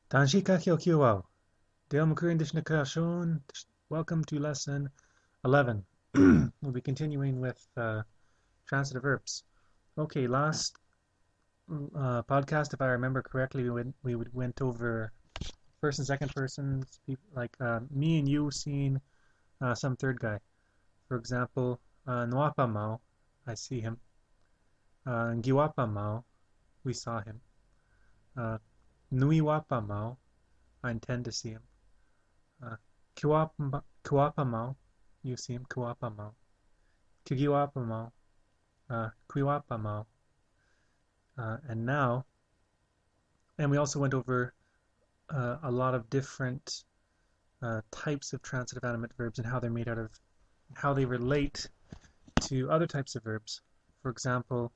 Tanshika Kyokyuo. Welcome to lesson 11. We'll be continuing with transitive verbs. Okay, last podcast, if I remember correctly, we went over first and second persons, like me and you seeing some third guy. For example, Nwapa Mao, I see him. Ngiwapa Mao, we saw him. Uh, Nuiwapa Mao, I intend to see him. Uh, Kuapamau, you see him, Kuapamau. Kugiwapamau, Kuiwapamau. And now, and we also went over a lot of different types of transitive animate verbs and how they're made out of, how they relate to other types of verbs. For example,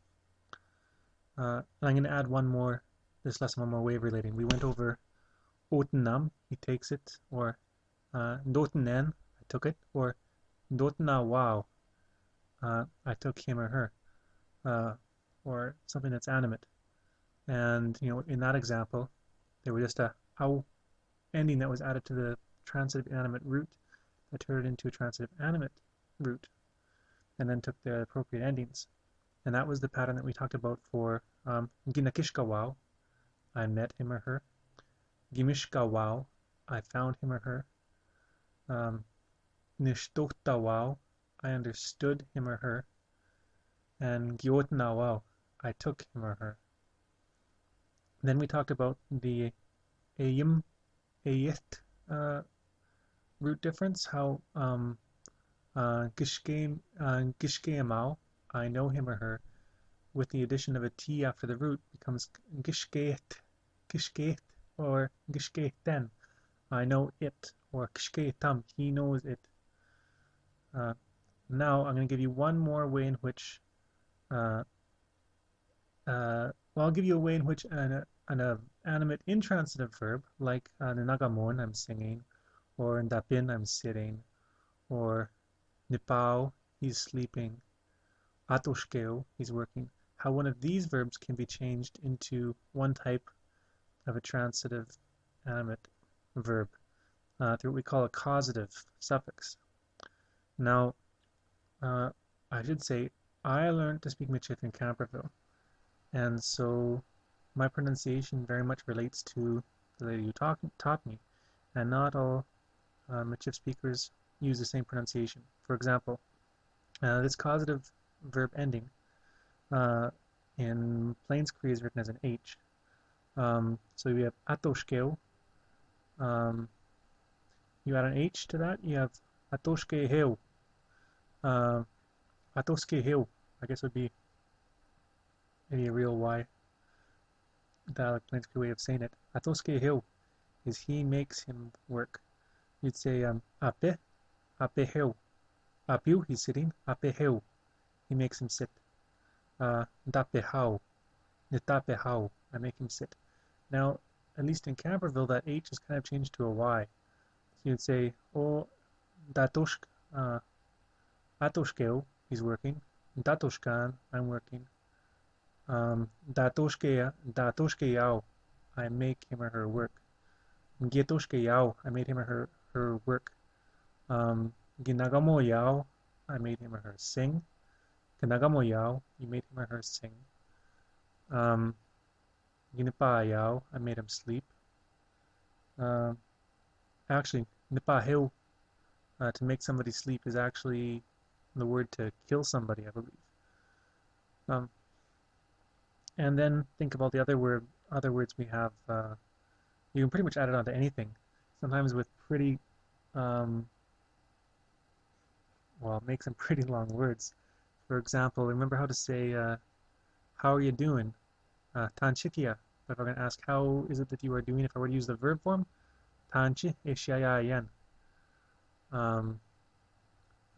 I'm going to add this lesson, one more way of relating. We went over Otenam, he takes it, or Dotenen, I took it, or Dotna wow, I took him or her, or something that's animate. And in that example, there was just a ow ending that was added to the transitive animate root that turned it into a transitive animate root, and then took the appropriate endings. And that was the pattern that we talked about for Ginakishka wow, I met him or her. Gimishka wow, I found him or her. Nishtokta wow, I understood him or her. And Gyotna wow, I took him or her. Then we talked about the ayim, ayit root difference, how gishkeamau, I know him or her, with the addition of a t after the root becomes gishkeet, or gishkeeten, I know it, or gishkeetam, he knows it. Now I'm going to give you one more way in which well, I'll give you a way in which an animate intransitive verb, like Nagamon, I'm singing, or Ndapin, I'm sitting, or Nipao, he's sleeping, Atoshkeo, he's working, how one of these verbs can be changed into one type of a transitive animate verb through what we call a causative suffix. Now, I should say, I learned to speak Michif in Camperville. And so my pronunciation very much relates to the lady who taught me, and not all Michif speakers use the same pronunciation. For example, this causative verb ending in Plains Cree is written as an H. So we have atoshkeo. You add an H to that, you have atoshkeheo. Atoshkeheo, I guess would be maybe a real Y dialect Plains Cree way of saying it. Atoshkeheo is he makes him work. You'd say ape, apeheo. Apiu, he's sitting. Apeheo, he makes him sit. Dapehao, nitapehao, I make him sit. Now, at least in Camperville, that H is kind of changed to a Y. So you'd say, oh, atoshkeo, he's working. Datoshkan, I'm working. Datoshkeyao, I make him or her work. Getoshkeyao, I made him or her work. Ginagamoyao, I made him or her sing. Ginagamoyao, you made him or her sing. Ginipayao, I made him sleep. Actually, nipaheo, to make somebody sleep, is actually the word to kill somebody, I believe. And then think of all the other words we have. You can pretty much add it onto anything. Sometimes with pretty, well, make some pretty long words. For example, remember how to say, how are you doing? Tanchikia. If I'm going to ask, how is it that you are doing? If I were to use the verb form, tanchi eshiayan.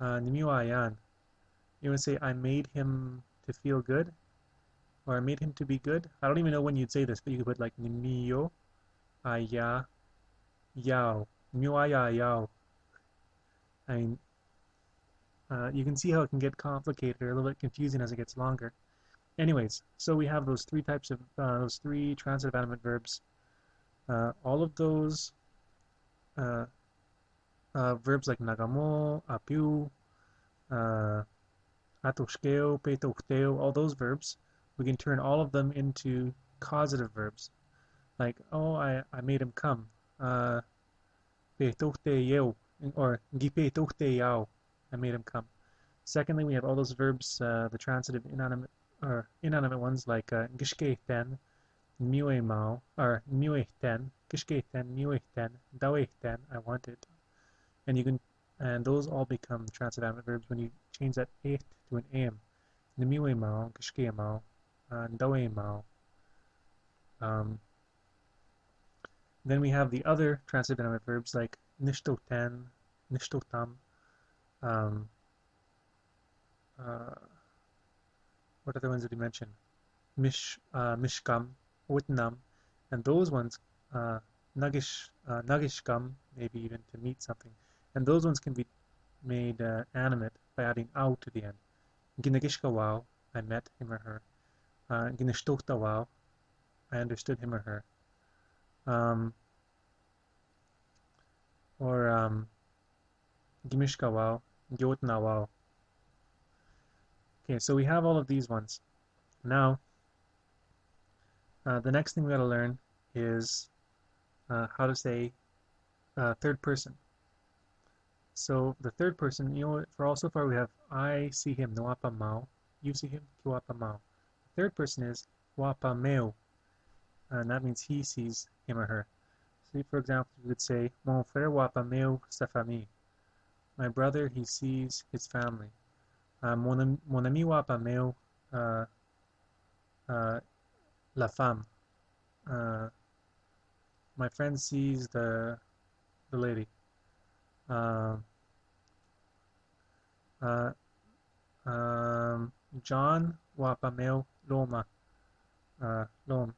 Nimiwayan. You would say, I made him to feel good, or I made him to be good. I don't even know when you'd say this, but you could put like nimiyo aya yao. Nimiwaya yao. I mean, you can see how it can get complicated or a little bit confusing as it gets longer. Anyways, so we have those three types of those three transitive animate verbs All of those uh, verbs like nagamo, apiu, uh, atoshkeo, petochteo, all those verbs, we can turn all of them into causative verbs. Like, oh, I made him come. Petochteo, or gipetochteyao, I made him come. Secondly, we have all those verbs, the transitive inanimate ones like gishkeiten, muemao, or muechten, gishkeiten, muechten, dawechten, I want it. And those all become transitive animate verbs when you change that eight to an am. Muemao, gishkeemao, daweemao. Then we have the other transitive animate verbs like nishtoten, nishtotam, um, what other ones did we mention? Mishkam, Utnam, and those ones, Nagishkam, maybe even to meet something, and those ones can be made animate by adding au to the end. Ginagishkawao, I met him or her. Ginishtoktawao, I understood him or her. Or Gimishkawao, Gyotnawao. Okay, so we have all of these ones. Now, the next thing we got to learn is how to say third person. So the third person, for all so far we have I see him, noapa mao. You see him, kiwapa mao. The third person is wapa meu, and that means he sees him or her. So for example, you could say mon frère wapa meu sa famille. My brother, he sees his family. Mon ami wapa meu la femme. My friend sees the lady. John wapameo loma. Lom.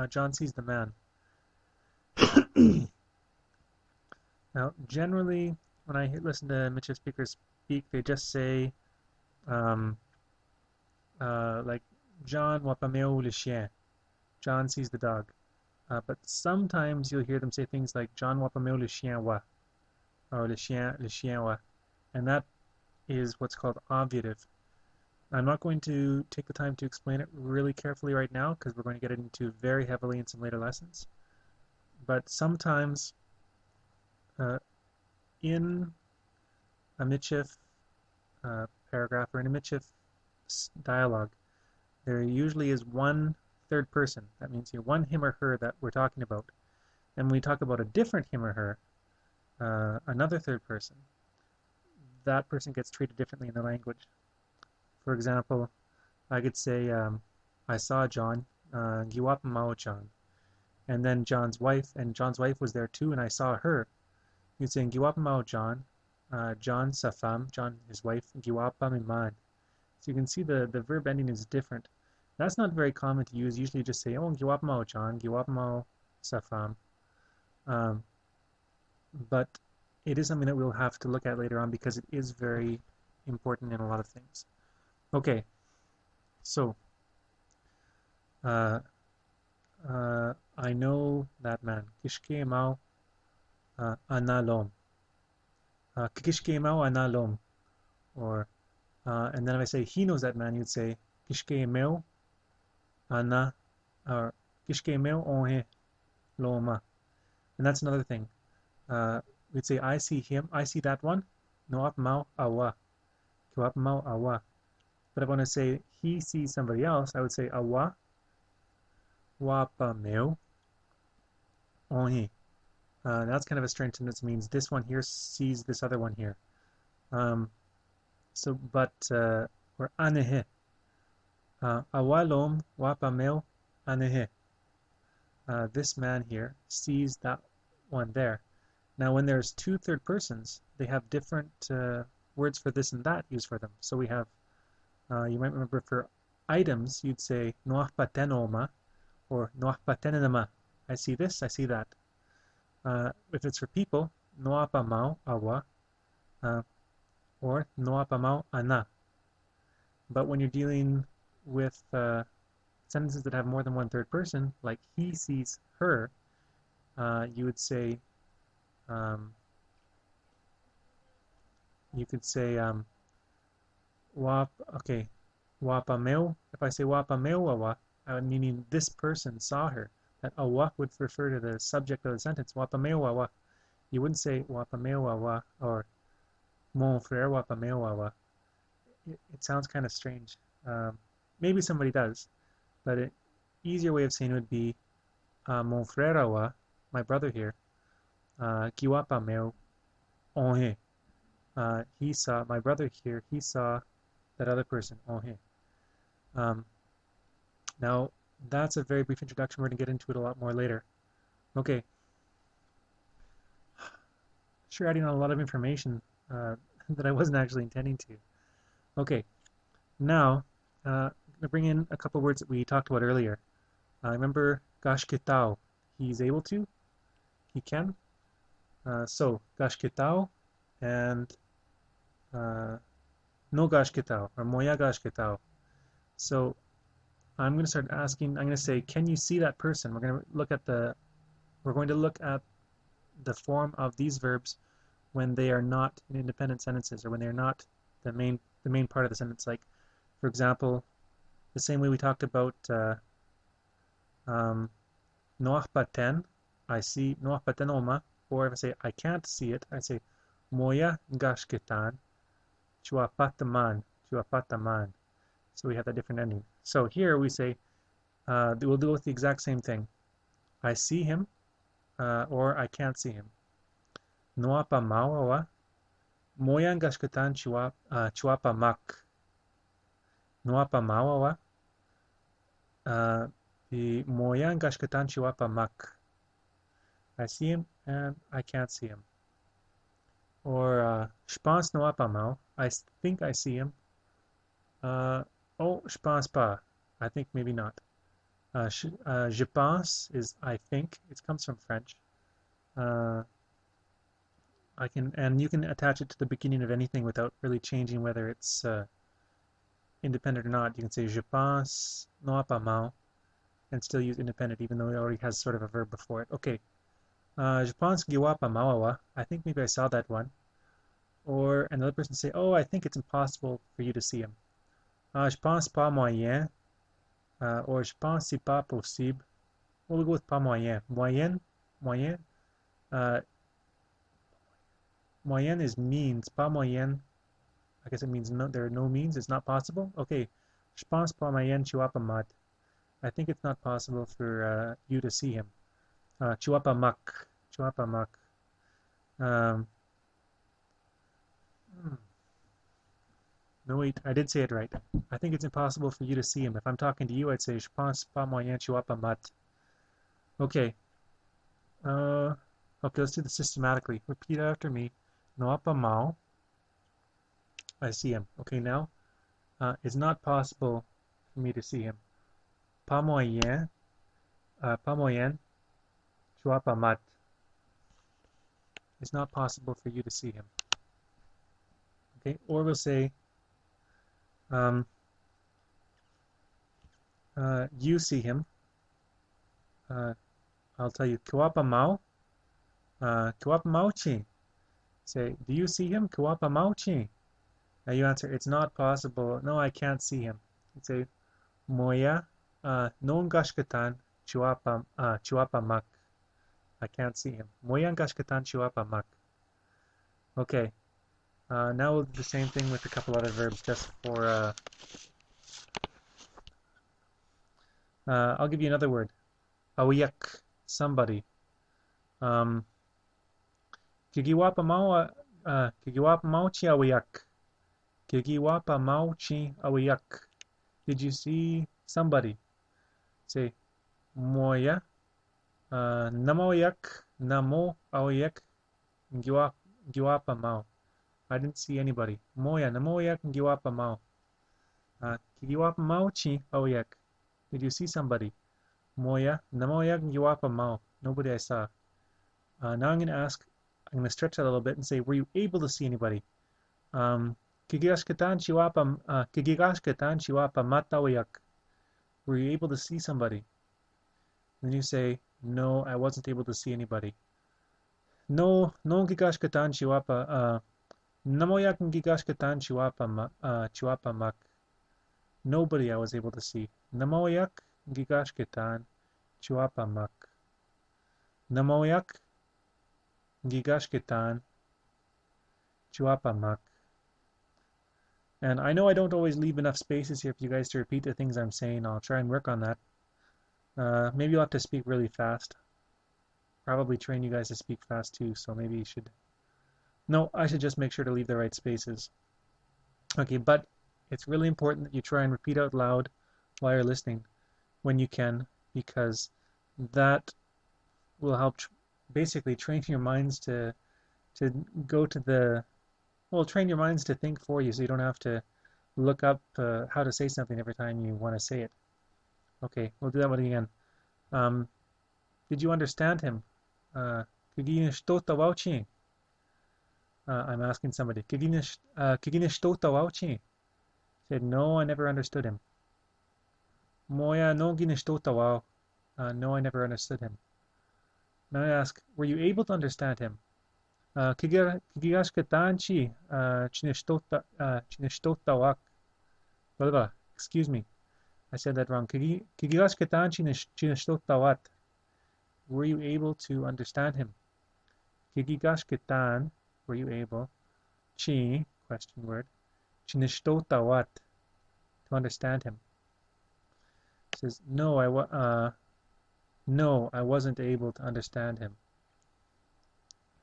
John sees the man. Now, generally, when I listen to Michif speakers speak, they just say, like, John wapameo le chien. John sees the dog. But sometimes you'll hear them say things like John wapameo le chien wa, or le chien wa, and that is what's called ovulative. I'm not going to take the time to explain it really carefully right now because we're going to get it into very heavily in some later lessons. But sometimes in a Michif paragraph or in a Michif dialogue, there usually is one third person. That means one him or her that we're talking about. And when we talk about a different him or her, another third person, that person gets treated differently in the language. For example, I could say, I saw John, giwapa mao John. And then John's wife was there too, and I saw her. You'd say, giwapa mao John, John sa femme, John his wife, giwapa mi man. So you can see the verb ending is different. That's not very common to use. Usually just say, oh, giwapa mao John, giwapa mao sa femme. But it is something that we'll have to look at later on because it is very important in a lot of things. Okay, so I know that man. Kishke mau analom. Kishke mau analom. Or and then if I say he knows that man, you'd say Kishke meu ana, or Kishke meu onhe loma. And that's another thing. We'd say I see him, I see that one. Noap mau awa. Kiwap mau awa. But if I want to say he sees somebody else, I would say awa wapa meu onhi. That's kind of a strange sentence. Means this one here sees this other one here. Or anehe. Awalom wapa meu anehe. This man here sees that one there. Now, when there's two third persons, they have different words for this and that used for them. So we have, you might remember for items, you'd say noach patenoma or noach patenenama. I see this, I see that. If it's for people, noapa mau awa or noapa mau ana. But when you're dealing with sentences that have more than one third person, like he sees her, you would say, you could say, okay, wapameo. If I say wapamewawa, meaning this person saw her. That awa would refer to the subject of the sentence. Wapamewawa. You wouldn't say wapamewawa or mon frère wapamewawa. It sounds kind of strange. Maybe somebody does, but an easier way of saying it would be mon frère awa, my brother here, ki wapameo onhe. He saw, my brother here, he saw that other person, onhe. Now, that's a very brief introduction. We're going to get into it a lot more later. Okay. Sure, adding on a lot of information that I wasn't actually intending to. Okay. Now, I'm going to bring in a couple words that we talked about earlier. Remember gash kitao. He's able to. He can. So, gash kitao and no gash kitao or moya gash kitao. So, I'm going to start asking, I'm going to say, can you see that person? We're going to look at the form of these verbs when they are not in independent sentences or when they're not the main part of the sentence. Like, for example, the same way we talked about noach paten, I see noach paten oma, or if I say I can't see it, I say moya gash ketan chua pataman. So we have that different ending. So here we say, we'll deal with the exact same thing. I see him, or I can't see him. Noa pa mawawa, moyan gashkatan chua pa mak. Noa pa mawawa, the moyan gashkatan chua pa mak. I see him, and I can't see him. Or, je pense noa pa mau, I think I see him. Oh, je pense pas. I think maybe not. Je pense is I think. It comes from French. And you can attach it to the beginning of anything without really changing whether it's independent or not. You can say je pense noa pa mau and still use independent even though it already has sort of a verb before it. Okay. Je pense giwa pa mawawa. I think maybe I saw that one. Or another person say, oh, I think it's impossible for you to see him. Je pense pas moyen. Or je pense c'est pas possible. We'll go with pas moyen. Moyen. Moyen is means. Pas moyen. I guess it means no, there are no means. It's not possible. Okay. Je pense pas moyen tu pas mat. I think it's not possible for you to see him. Tu pas mak. No, wait, I did say it right. I think it's impossible for you to see him. If I'm talking to you, I'd say, je pense pas moyen tu pas mat. Okay. Okay, let's do this systematically. Repeat after me. No pas mau. I see him. Okay, now, it's not possible for me to see him. Pas moyen tu pas mat. It's not possible for you to see him. Okay, or we'll say, you see him. I'll tell you, kuapa mau chi. Say, do you see him? Kuapa mau chi. Now you answer, it's not possible. No, I can't see him. You say, moya non gashkatan chuapa mak. I can't see him. Moya gashkatan chuapa mak. Okay. Now we'll do the same thing with a couple other verbs just for I'll give you another word. Awiyak, somebody. Kigiwapa mauchi awiyak. Kigiwapa mauchi awiyak. Did you see somebody? Say moya namoyak namo awiyak giwapa mau. I didn't see anybody. Moya namoyak giwapa mau. Kigiwapa mauchi awiyak. Did you see somebody? Moya namoyak giwapa mau. Nobody I saw. Now I'm going to stretch that a little bit and say, were you able to see anybody? Kigigashkatan chiwapa matawayak. Were you able to see somebody? Then you say, no, I wasn't able to see anybody. No, no gigash katan chiwapa, namoyak gigash katan chiwapa mak. Nobody I was able to see. Namoyak gigash katan chiwapa mak. Namoyak gigash katan chiwapa mak. And I know I don't always leave enough spaces here for you guys to repeat the things I'm saying. I'll try and work on that. Maybe you'll have to speak really fast. Probably train you guys to speak fast too, so maybe you should... No, I should just make sure to leave the right spaces. Okay, but it's really important that you try and repeat out loud while you're listening when you can, because that will help basically train your minds to go to the... Well, train your minds to think for you so you don't have to look up how to say something every time you want to say it. Okay, we'll do that one again. Did you understand him? I'm asking somebody. Said, no, I never understood him. Moya no ginishtotawa. No, I never understood him. Now I ask, were you able to understand him? Excuse me, I said that wrong. Were you able to understand him? Were you able? Chi, question word. To understand him. It says, no, I wasn't able to understand him.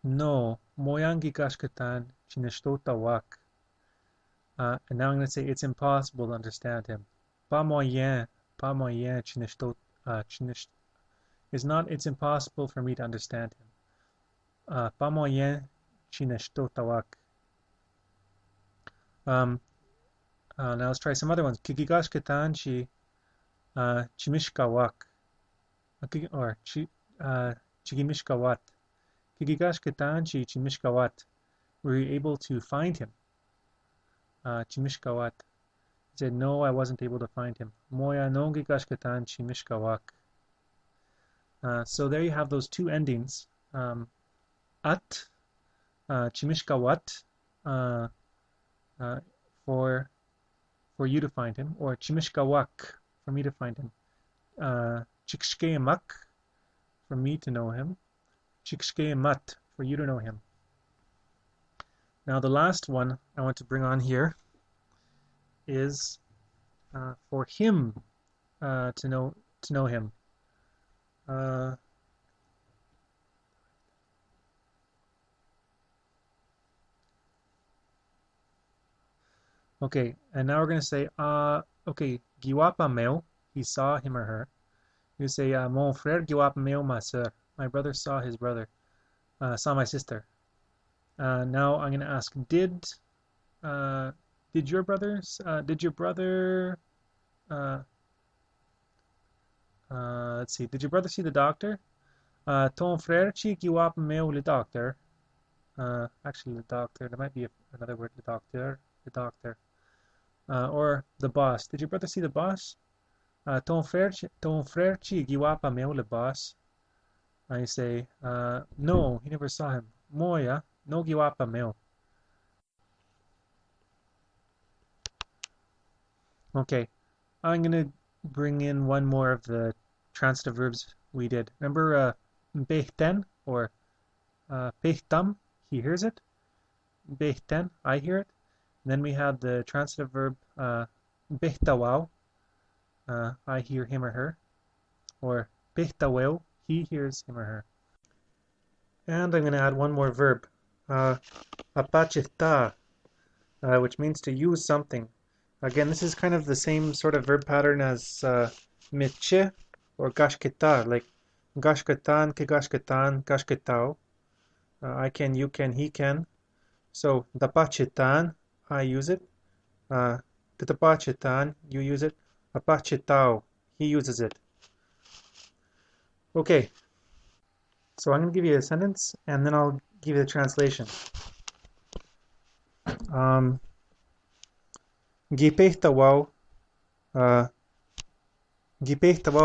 No, moyangi gashkatan chinestotawak. And now I'm going to say it's impossible to understand him. Pas moyen chinestot. It's impossible for me to understand him. Pas moyen chinestotawak. Now let's try some other ones. Kigigashkatan chimishkawak. Or chigimishkawat. Kigigashkatan chimishkawat. Were you able to find him? Chimishkawat. He said, no, I wasn't able to find him. Moya no gigashkatan chimishkawak. So there you have those two endings. At, chimishkawat, for you to find him, or chimishkawak, for me to find him. Chikshkeemak, for me to know him. Chikshkeemat, for you to know him. Now the last one I want to bring on here is for him to know him. Okay, and now we're going to say, okay, giwapa meo, he saw him or her. You say, mon frère giwapa meo ma sœur. My brother saw his brother, saw my sister. Now I'm going to ask, did your brother, let's see, did your brother see the doctor? Ton frère ci giwapa meo le doctor. Actually, le doctor, there might be another word, le doctor. Or the boss. Did your brother see the boss? Ton frère ci giwapa meo le boss. I say, no, he never saw him. Moya no giwapa meo. Okay, I'm gonna bring in one more of the transitive verbs we did. Remember behten or behtam? He hears it. Behten, I hear it. And then we have the transitive verb behtawao. I hear him or her. Or behtaweo, he hears him or her. And I'm going to add one more verb, apachita, which means to use something. Again, this is kind of the same sort of verb pattern as meche or gashketa, like gashketan, kegashketan, gashketao. I can, you can, he can. So dapachitan, I use it. Ditapachitan, you use it. Apachitao, he uses it. Okay. So I'm going to give you a sentence, and then I'll give you the translation. Gipehtawaw,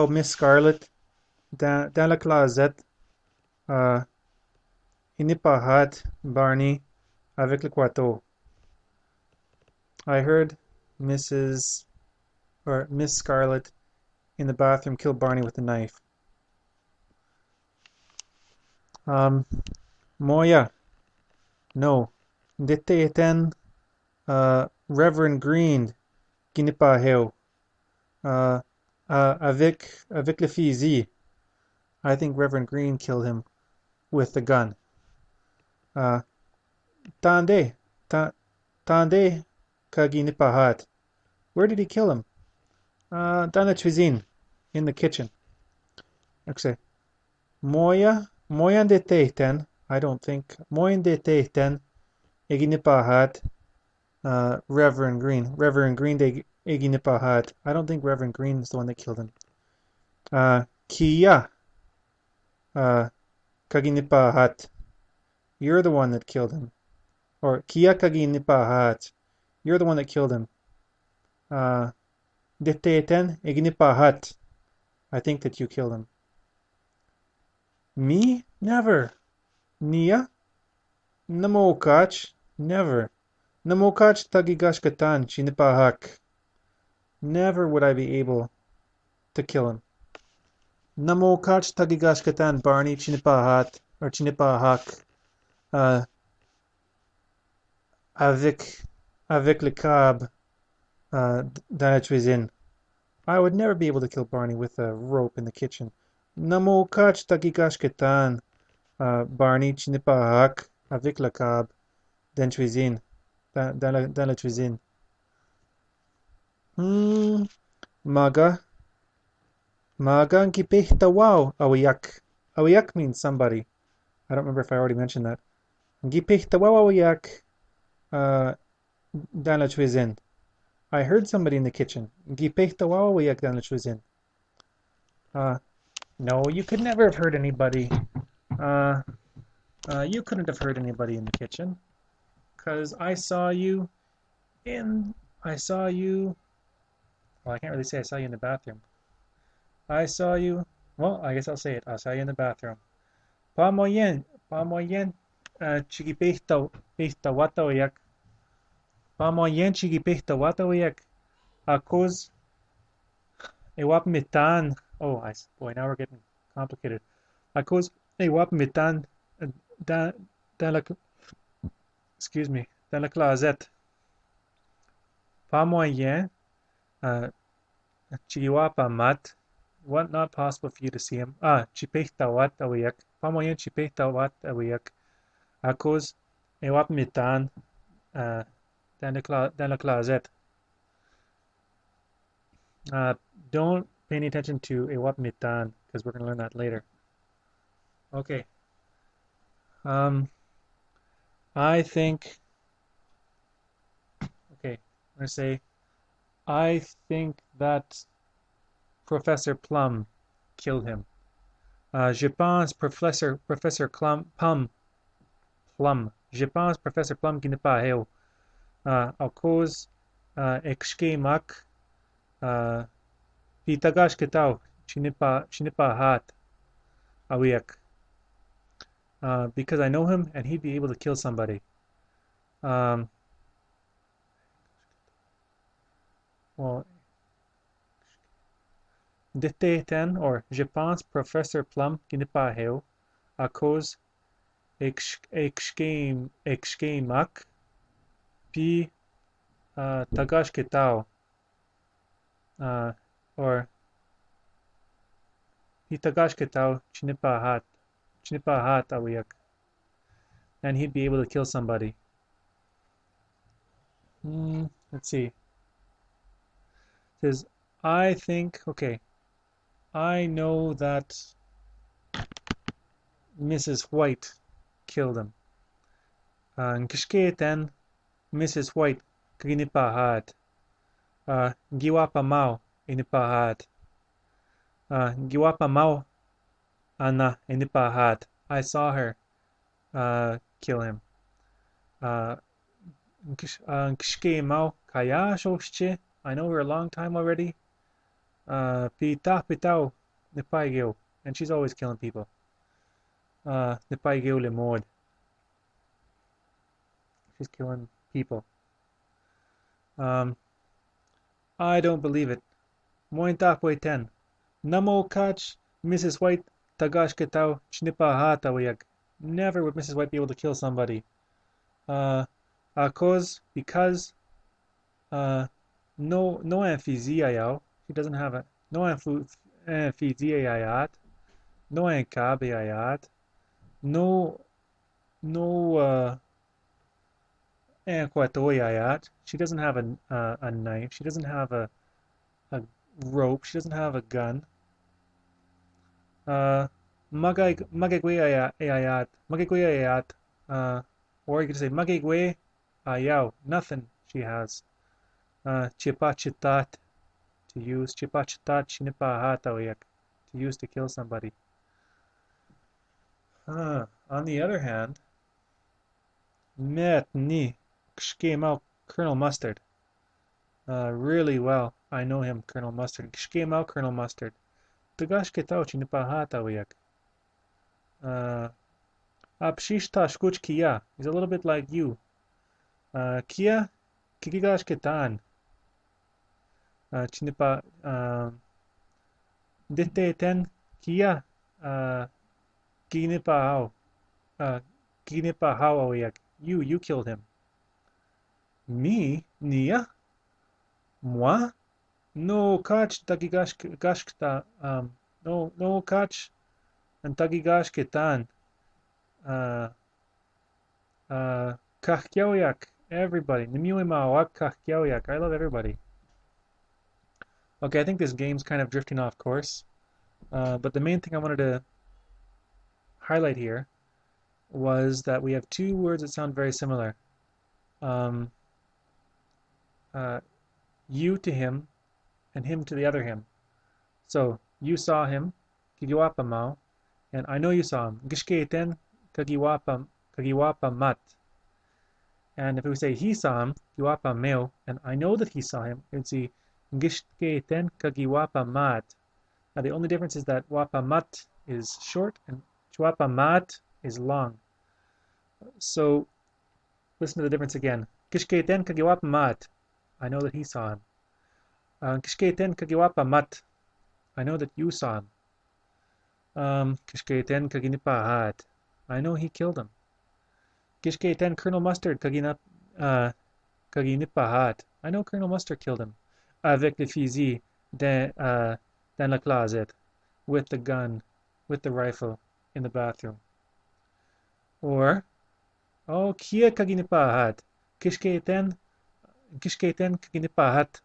Miss Scarlett, dans la closet, il n'est pas hot, Barney, avec le couteau. I heard Miss Scarlet in the bathroom kill Barney with a knife. Moya, no. D'été étant Reverend Green qui n'est pas hell. Avec le fusil. I think Reverend Green killed him with the gun. Tande, tande, kagi n'est pas hot. Where did he kill him? Dans la cuisine, in the kitchen. Okay. Moya d'été étant, I don't think. Moya d'été étant, qui n'est pas hot. Reverend Green de Iggy Nipahat. I don't think Reverend Green is the one that killed him. Kia Kagi Nipahat. You're the one that killed him. Or Kia Kagi Nipahat. You're the one that killed him. Deteten Iggy Nipahat. I think that you killed him. Me? Never. Nia? Namokach? Never. Namokach Tagigashkatan Chinipahak. Never would I be able to kill him. Namokach Tagigashkatan Barney Chinipahat or Chinipahak. Avec le cab dans cuisine. I would never be able to kill Barney with a rope in the kitchen. Namokach Tagigashkatan Barney Chinipahak avec le cab dans cuisine. Dans la cuisine. Maga ngipihta wow awiyak. Awiyak means somebody. I don't remember if I already mentioned that. Ngipihta wow awiyak dans la cuisine. I heard somebody in the kitchen. Ngipihta wow awiyak dans la cuisine. No, you could never have heard anybody. You couldn't have heard anybody in the kitchen. Because I saw you. Well, I can't really say I saw you in the bathroom. I saw you. Well, I guess I'll say it. I saw you in the bathroom. Pa moyen, chigipihta watawiyak. Pa moyen chigipihta watawiyak. Akuz ewap mitan. Oh, boy, now we're getting complicated. Akuz ewap mitan dans la closet. Pas moyen, chihuahua mat. What not possible for you to see him? Chipehta wat awiyak. Pas moyen chipehta wat awiyak. À cause ewap mitan dans la closet. Don't pay any attention to ewap mitan because we're going to learn that later. Okay. I think. Okay, I'm going to say, I think that Professor Plum killed him. Je pense Professor Plum. Je pense Professor Plum qui n'est pas heo. À cause exkemak pitagash ketau chi n'est pas hat awiak. Because I know him and he'd be able to kill somebody. Well, Déteten or je pense Professor Plum qui n'est pas heo à cause exkemak pi tagash ketao or pi tagash ketao chi n'est pas hat awiyak, and he'd be able to kill somebody. Let's see. It says, I think, okay, I know that Mrs. White killed him. Nkishketen Mrs. White kinipahat. Giwapa mau inipahat. Giwapa mau ana inipahat. I saw her kill him. Nkishke mau kaya shoshche. I know her a long time already. Pita pitao nipagyo and she's always killing people. Ne paigeu le mod. She's killing people. I don't believe it. Moin tapwe ten. Namo kach Mrs. White tagash ketau chnipa hata wayag. Never would Mrs. White be able to kill somebody. Because no amphisiayao. She doesn't have a no amphisiayat. No ankabeayat. No anquatoyayat. She doesn't have a knife. She doesn't have a rope. She doesn't have a gun. Magagweayat. Or you could say magagwe ayao. Nothing she has. Chipachitat, to use. Chipachitat chinipahatawyak, to use to kill somebody. On the other hand, met ni came out Colonel Mustard. Really well. I know him, Colonel Mustard. Came out Colonel Mustard. Tagash ketau chinipahatawyak. Apshishta shkuch kia. He's a little bit like you. Kia kikigash ketan. Chinipa dite ten kia ginipa how ayak. You killed him. Me? Nia? Moi? No kach tagigashkta no kach and tagigashketan Kachkyaoyak. Everybody. Nimiuimawak kachkyaoyak. I love everybody. Okay, I think this game's kind of drifting off course. But the main thing I wanted to highlight here was that we have two words that sound very similar. You to him and him to the other him. So, you saw him, kagiwapamao, and I know you saw him. Gishkeiten kagiwapa mat. And if we say he saw him, giwapa meo, and I know that he saw him, you'd see Gishkeiten kagiwapa mat. Now the only difference is that wapa mat is short and chwapa mat is long. So listen to the difference again. Gishkeiten kagiwapa mat. I know that he saw him. Gishkeiten kagiwapa mat. I know that you saw him. Gishkeiten kaginipahat. I know he killed him. Gishkeiten Colonel Mustard kaginipahat. I know Colonel Mustard killed him. Avec le fusil dans la closet, with the gun, with the rifle in the bathroom. Or, oh, kia kaginipahat. Kishkeiten kaginipahat.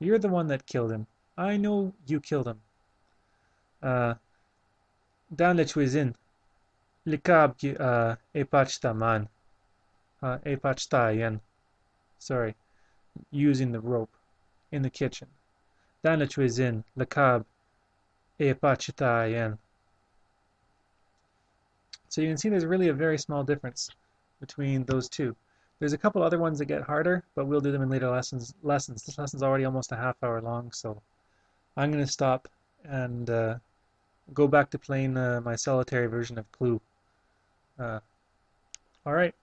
You're the one that killed him. I know you killed him. Dans le cuisine, le cab epachtaman. Epachtayan. Sorry, using the rope in the kitchen. Dans la cuisine, le cab epachtayan. So you can see there's really a very small difference between those two. There's a couple other ones that get harder, but we'll do them in later lessons. This lesson's already almost a half hour long, so I'm going to stop and go back to playing my solitary version of Clue. All right.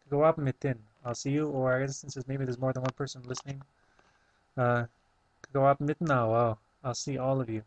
Go up mitin. I'll see you, or I guess since maybe there's more than one person listening. Go up mitten now. I'll see all of you.